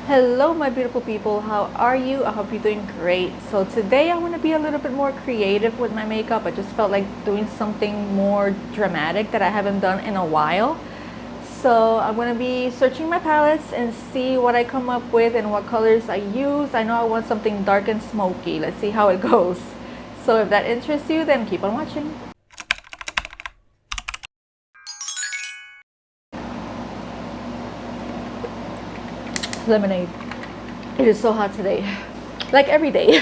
Hello my beautiful people, how are you? I hope you're doing great. So today I want to be a little bit more creative with my makeup. I just felt like doing something more dramatic that I haven't done in a while. So I'm going to be searching my palettes and see what I come up with and what colors I use. I know I want something dark and smoky. Let's see how it goes. So if that interests you, then keep on watching. Lemonade. It is so hot today, like every day.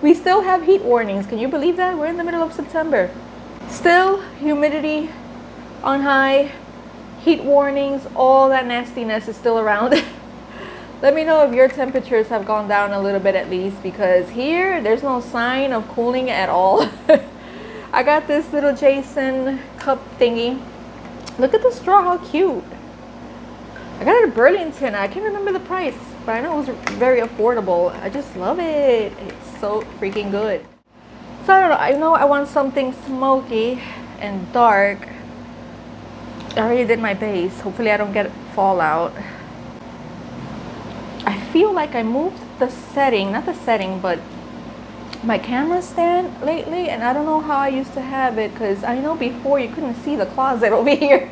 We still have heat warnings. Can you believe that? We're in the middle of September. Still humidity on high, heat warnings, all that nastiness is still around. Let me know if your temperatures have gone down a little bit at least, because here there's no sign of cooling at all. I got this little Jason cup thingy. Look at the straw, how cute. I got it at Burlington. I can't remember the price, but I know it was very affordable. I just love it. It's so freaking good. So I don't know. I know I want something smoky and dark. I already did my base. Hopefully I don't get fallout. I feel like I moved the setting, not the setting, but my camera stand lately, and I don't know how I used to have it, because I know before you couldn't see the closet over here.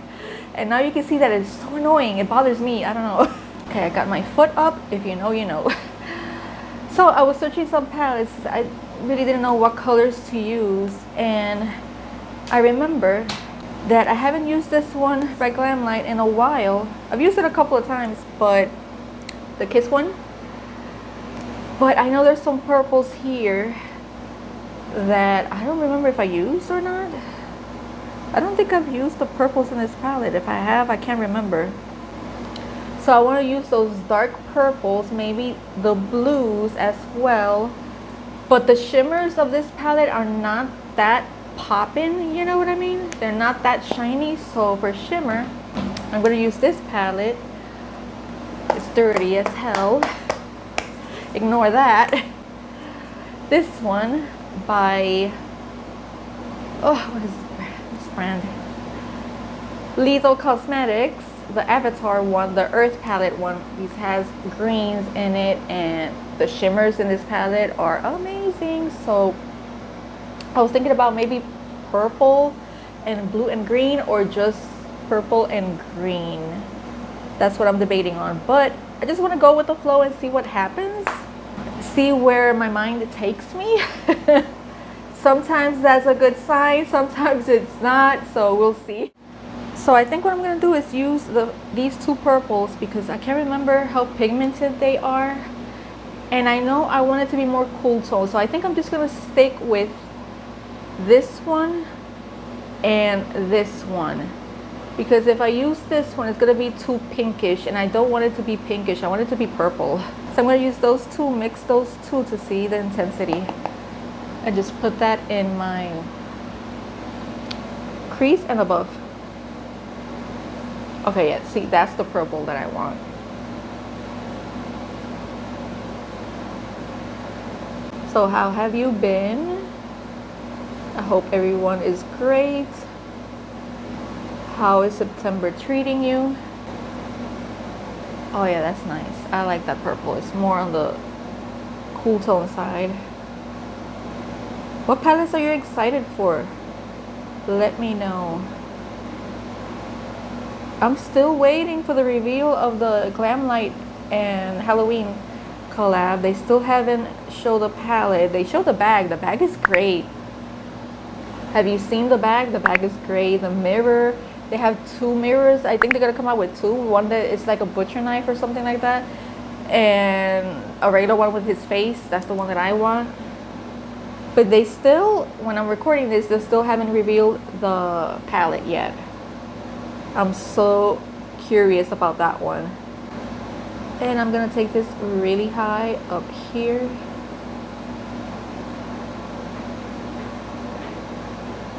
And now you can see that. It's so annoying. It bothers me. I don't know. Okay, I got my foot up. If you know, you know. So I was searching some palettes. I really didn't know what colors to use. And I remember that I haven't used this one by Glamlight in a while. I've used it a couple of times, but the Kiss one. But I know there's some purples here that I don't remember if I used or not. I don't think I've used the purples in this palette. If I have, I can't remember. So I want to use those dark purples, maybe the blues as well. But the shimmers of this palette are not that poppin', you know what I mean? They're not that shiny. So for shimmer, I'm going to use this palette. It's dirty as hell. Ignore that. This one by, oh, what is brand? Lethal Cosmetics, the Avatar one, the Earth palette one. These has greens in it, and the shimmers in this palette are amazing. So I was thinking about maybe purple and blue and green, or just purple and green. That's what I'm debating on, but I just want to go with the flow and see what happens, see where my mind takes me. Sometimes that's a good sign, sometimes it's not, so we'll see. So I think what I'm going to do is use these two purples, because I can't remember how pigmented they are. And I know I want it to be more cool tone, so I think I'm just going to stick with this one and this one. Because if I use this one, it's going to be too pinkish, and I don't want it to be pinkish. I want it to be purple. So I'm going to use those two, mix those two to see the intensity. And just put that in my crease and above. Okay, yeah, see, that's the purple that I want. So how have you been? I hope everyone is great. How is September treating you? Oh yeah, that's nice. I like that purple. It's more on the cool tone side. What palettes are you excited for? Let me know. I'm still waiting for the reveal of the Glamlight and Halloween collab. They still haven't showed the palette. They showed the bag. The bag is great. Have you seen the bag? The bag is great. The mirror. They have two mirrors. I think they're gonna come out with two. One that is like a butcher knife or something like that, and a regular one with his face. That's the one that I want. But they still, when I'm recording this, they still haven't revealed the palette yet. I'm so curious about that one. And I'm gonna take this really high up here.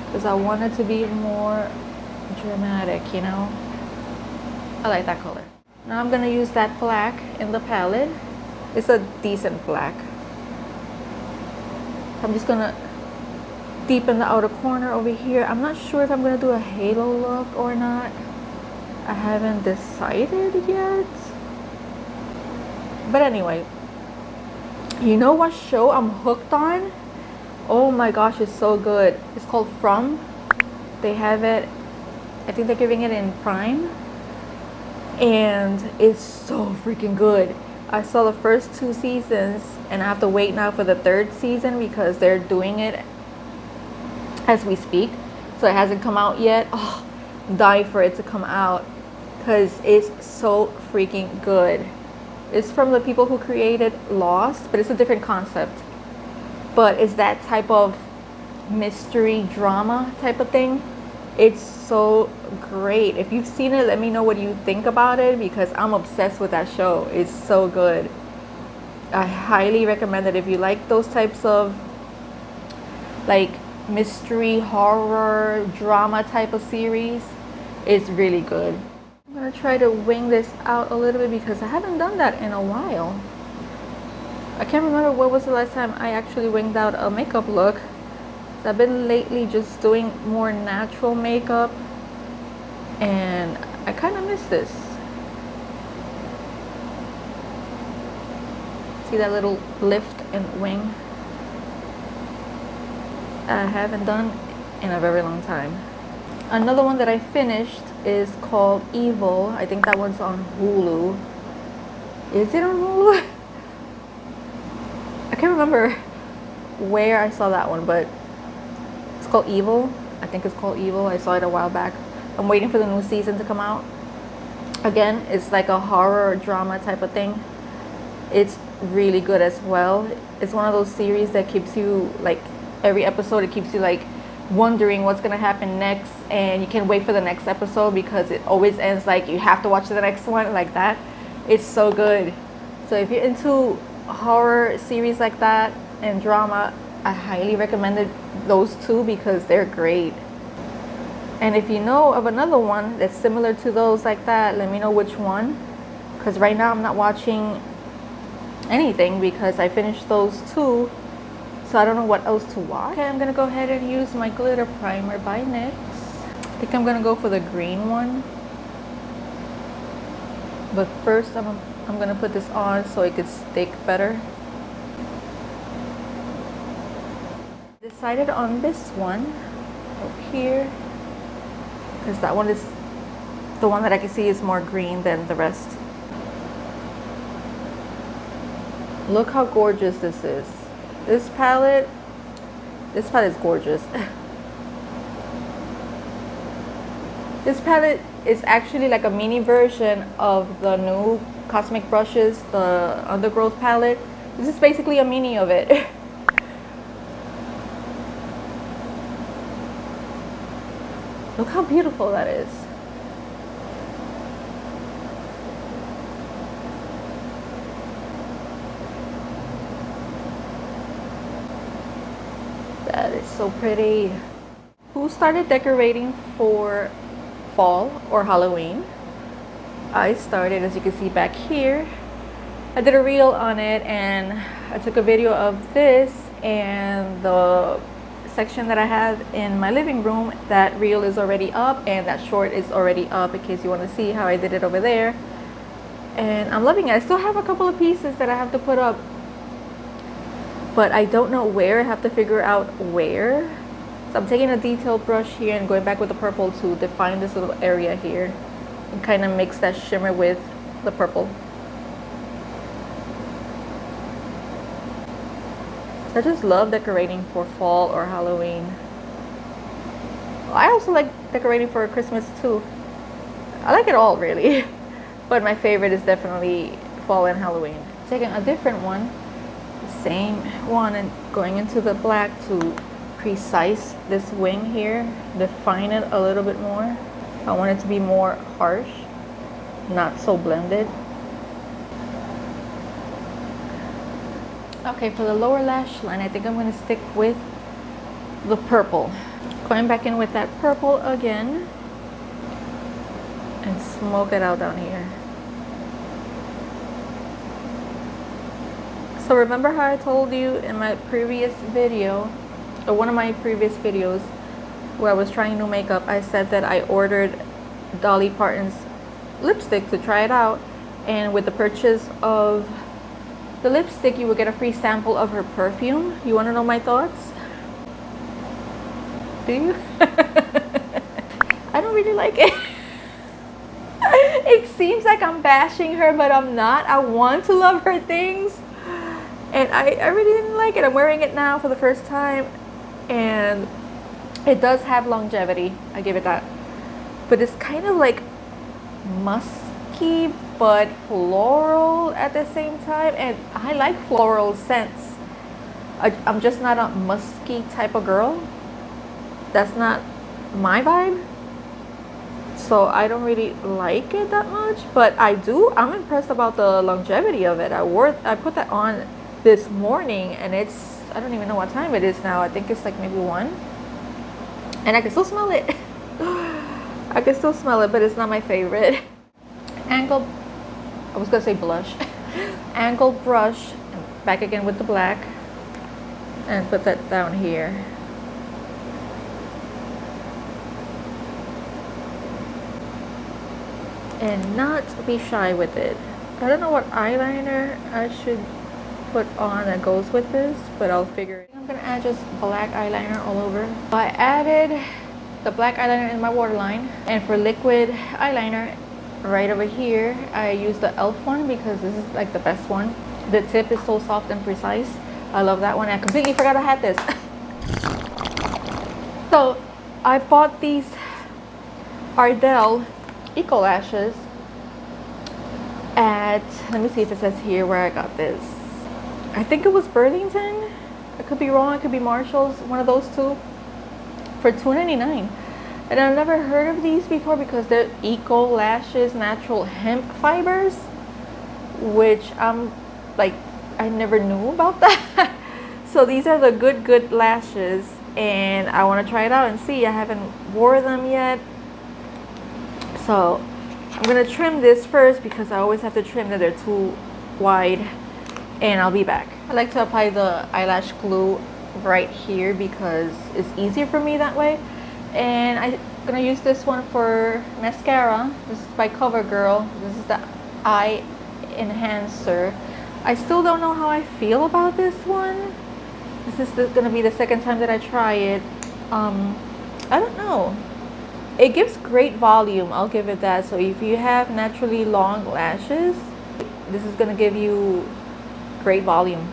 Because I want it to be more dramatic, you know? I like that color. Now I'm gonna use that black in the palette. It's a decent black. I'm just gonna deepen the outer corner over here. I'm not sure if I'm gonna do a halo look or not. I haven't decided yet. But anyway, you know what show I'm hooked on? Oh my gosh, it's so good. It's called From. They have it, I think they're giving it in Prime. And it's so freaking good. I saw the first 2 seasons and I have to wait now for the 3rd season because they're doing it as we speak. So it hasn't come out yet. Oh, I'm dying for it to come out because it's so freaking good. It's from the people who created Lost, but it's a different concept. But it's that type of mystery drama type of thing. It's so great. If you've seen it, let me know what you think about it because I'm obsessed with that show. It's so good. I highly recommend it if you like those types of like mystery, horror, drama type of series. It's really good. I'm gonna try to wing this out a little bit because I haven't done that in a while. I can't remember what was the last time I actually winged out a makeup look. I've been lately just doing more natural makeup and I kind of miss this. See that little lift and wing? I haven't done in a very long time. Another one that I finished is called Evil. I think that one's on Hulu. Is it on Hulu? I can't remember where I saw that one, but it's called Evil. I think it's called Evil. I saw it a while back. I'm waiting for the new season to come out. Again, it's like a horror drama type of thing. It's really good as well. It's one of those series that keeps you like every episode, it keeps you like wondering what's gonna happen next, and you can't wait for the next episode because it always ends like you have to watch the next one like that. It's so good. So if you're into horror series like that and drama, I highly recommend those two because they're great. And if you know of another one that's similar to those like that, let me know which one, because right now I'm not watching anything because I finished those 2, so I don't know what else to watch. Okay, I'm gonna go ahead and use my glitter primer by NYX. I think I'm gonna go for the green one, but first I'm gonna put this on so it could stick better. Decided on this one up here because that one is the one that I can see is more green than the rest. Look how gorgeous this is. This palette is gorgeous. This palette is actually like a mini version of the new Cosmic Brushes, the Undergrowth palette. This is basically a mini of it. Look how beautiful that is. That is so pretty. Who started decorating for fall or Halloween? I started, as you can see back here. I did a reel on it and I took a video of this and the section that I have in my living room. That reel is already up and that short is already up in case you want to see how I did it over there. And I'm loving it. I still have a couple of pieces that I have to put up, but I don't know where. I have to figure out where. So I'm taking a detailed brush here and going back with the purple to define this little area here and kind of mix that shimmer with the purple. I just love decorating for fall or Halloween. I also like decorating for Christmas too. I like it all really, but my favorite is definitely fall and Halloween. Taking a different one, the same one, and going into the black to precise this wing here, define it a little bit more. I want it to be more harsh, not so blended. Okay, for the lower lash line, I think I'm going to stick with the purple. Going back in with that purple again and smoke it out down here. So remember how I told you in my previous video, or one of my previous videos where I was trying new makeup, I said that I ordered Dolly Parton's lipstick to try it out, and with the purchase of the lipstick, you will get a free sample of her perfume. You want to know my thoughts? Do you? I don't really like it. It seems like I'm bashing her, but I'm not. I want to love her things, and I really didn't like it. I'm wearing it now for the first time, and it does have longevity. I give it that. But it's kind of like musky but floral at the same time, and I like floral scents. I'm just not a musky type of girl. That's not my vibe, so I don't really like it that much. But I'm impressed about the longevity of it. I put that on this morning, and it's, I don't even know what time it is now. I think it's like maybe 1, and I can still smell it. I can still smell it, but it's not my favorite. I was gonna say blush. Angle brush, back again with the black, and put that down here. And not be shy with it. I don't know what eyeliner I should put on that goes with this, but I'll figure it. I'm gonna add just black eyeliner all over. I added the black eyeliner in my waterline, and for liquid eyeliner, right over here, I use the e.l.f. one because this is like the best one. The tip is so soft and precise. I love that one. I completely forgot I had this. So I bought these Ardell Eco Lashes at, let me see if it says here where I got this. I think it was Burlington. I could be wrong. It could be Marshall's. One of those two, for $2.99. And I've never heard of these before because they're Eco Lashes natural hemp fibers, which I'm like, I never knew about that. So these are the good lashes, and I want to try it out and see. I haven't wore them yet, so I'm gonna trim this first because I always have to trim that they're too wide, and I'll be back. I like to apply the eyelash glue right here because it's easier for me that way. And I'm gonna use this one for mascara. This is by CoverGirl. This is the Eye Enhancer. I still don't know how I feel about this one. This is gonna be the second time that I try it. I don't know. It gives great volume, I'll give it that. So if you have naturally long lashes, this is gonna give you great volume.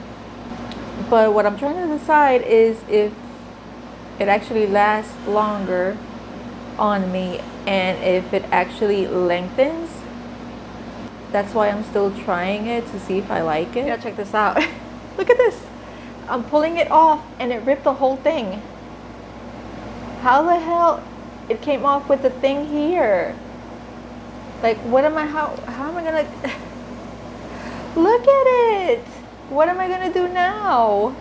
But what I'm trying to decide is if it actually lasts longer on me and if it actually lengthens. That's why I'm still trying it to see if I like it. Yeah, check this out. Look at this. I'm pulling it off and it ripped the whole thing. How the hell it came off with the thing here? Like, what am I, how am I gonna look at it? What am I gonna do now?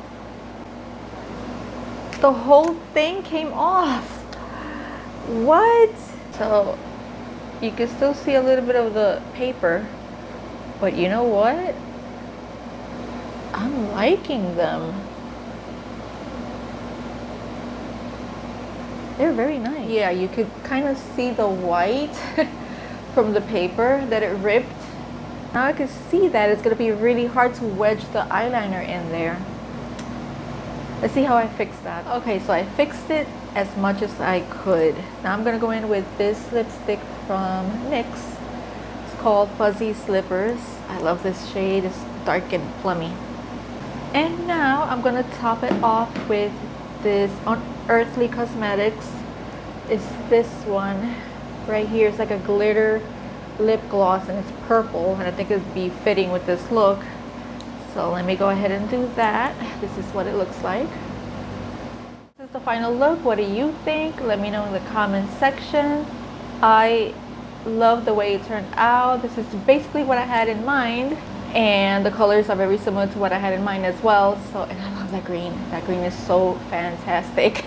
The whole thing came off. What? So you can still see a little bit of the paper, but you know what? I'm liking them. They're very nice. Yeah, you could kind of see the white from the paper that it ripped. Now I can see that it's gonna be really hard to wedge the eyeliner in there. Let's see how I fix that. Okay, so I fixed it as much as I could. Now I'm gonna go in with this lipstick from NYX. It's called Fuzzy Slippers. I love this shade. It's dark and plummy. And now I'm gonna top it off with this Unearthly Cosmetics. It's this one right here. It's like a glitter lip gloss and it's purple, and I think it'd be fitting with this look. So let me go ahead and do that. This is what it looks like. This is the final look. What do you think? Let me know in the comment section. I love the way it turned out. This is basically what I had in mind, and the colors are very similar to what I had in mind as well. So, and I love that green. That green is so fantastic.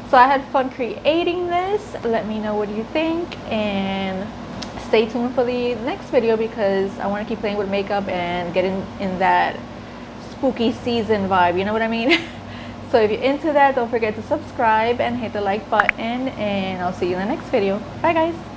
So I had fun creating this. Let me know what you think, and stay tuned for the next video because I want to keep playing with makeup and getting in that spooky season vibe, you know what I mean? So if you're into that, don't forget to subscribe and hit the like button, and I'll see you in the next video. Bye guys.